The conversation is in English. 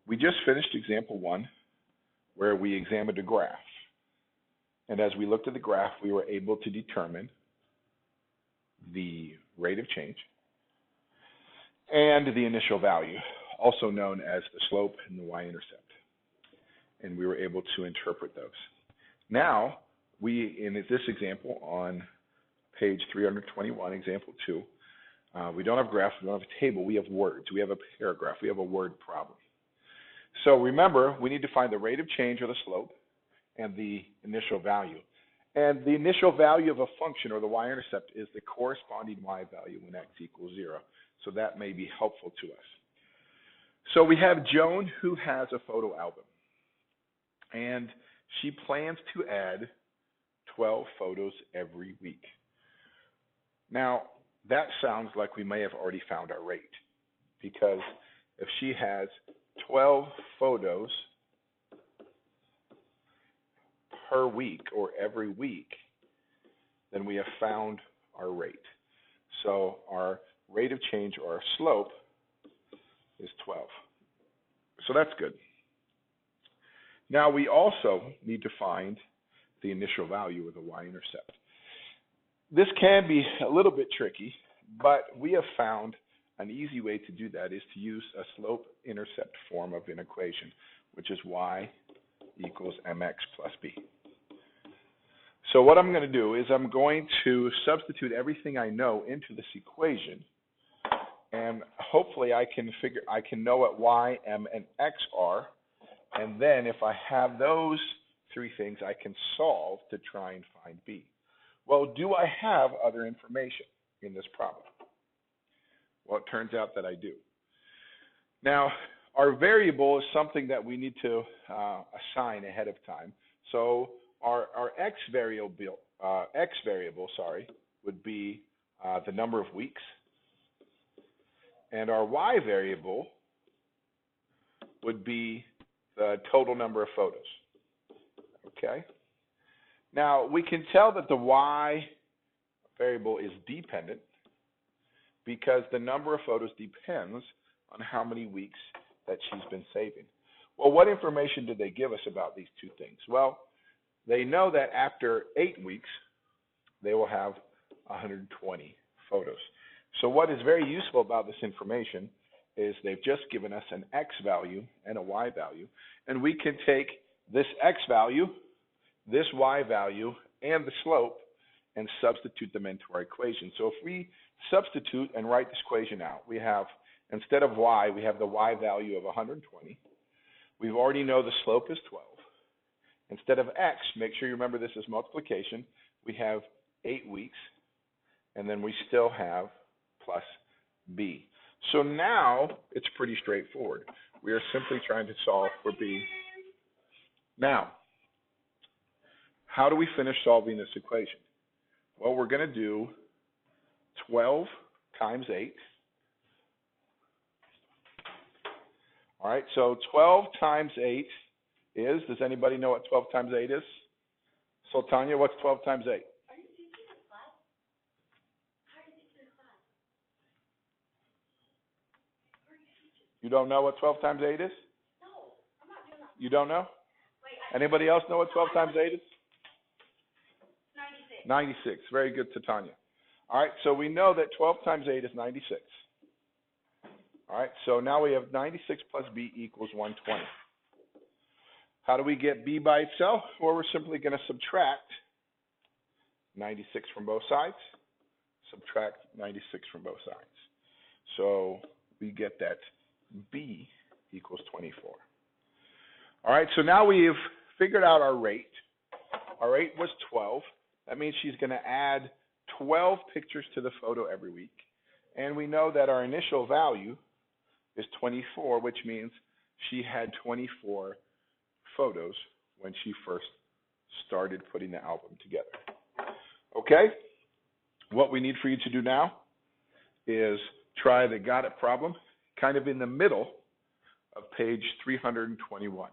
We just finished example 1 where we examined a graph. And as we looked at the graph, we were able to determine the rate of change and the initial value, also known as the slope and the y-intercept. And we were able to interpret those. Now, in this example on page 321, example 2, we don't have graphs, we don't have a table, we have words. We have a paragraph, we have a word problem. So remember, we need to find the rate of change or the slope and the initial value. And the initial value of a function, or the y-intercept, is the corresponding y value when x equals 0. So that may be helpful to us. So we have Joan, who has a photo album. And she plans to add 12 photos every week. Now, that sounds like we may have already found our rate, because if she has 12 photos per week or every week, then we have found our rate. So our rate of change, or our slope, is 12. So that's good. Now we also need to find the initial value of the y-intercept. This can be a little bit tricky, but we have found an easy way to do that is to use a slope-intercept form of an equation, which is y equals mx plus b. So what I'm going to do is I'm going to substitute everything I know into this equation, and hopefully I can know what y, m, and x are, and then if I have those three things, I can solve to try and find b. Well, do I have other information in this problem? Well, it turns out that I do. Now, our variable is something that we need to assign ahead of time. So our x variable would be the number of weeks, and our y variable would be the total number of photos. Okay. Now we can tell that the y variable is dependent because the number of photos depends on how many weeks that she's been saving. Well, what information did they give us about these two things? Well, they know that after 8 weeks, they will have 120 photos. So what is very useful about this information is they've just given us an x value and a y value, and we can take this x value, this y value, and the slope and substitute them into our equation. So if we substitute and write this equation out, we have, instead of y, we have the y value of 120. We already know the slope is 12. Instead of x, make sure you remember this is multiplication, we have 8 weeks, and then we still have plus b. So now it's pretty straightforward. We are simply trying to solve for b. Now, how do we finish solving this equation? Well, we're going to do 12 times 8. All right, so 12 times 8 is, does anybody know what 12 times 8 is? So, Tanya, what's 12 times 8? You don't know what 12 times 8 is? No, I'm not doing that. You don't know? Wait, anybody else know what 12 times 8 is? 96. 96. Very good to Tanya. All right, so we know that 12 times 8 is 96. All right, so now we have 96 plus b equals 120. How do we get b by itself? Well, we're simply going to subtract 96 from both sides. Subtract 96 from both sides. So we get that b equals 24. All right, so now we've figured out our rate. Our rate was 12. That means she's going to add 12 pictures to the photo every week. And we know that our initial value is 24, which means she had 24 photos when she first started putting the album together. Okay? What we need for you to do now is try the got it problem kind of in the middle of page 321.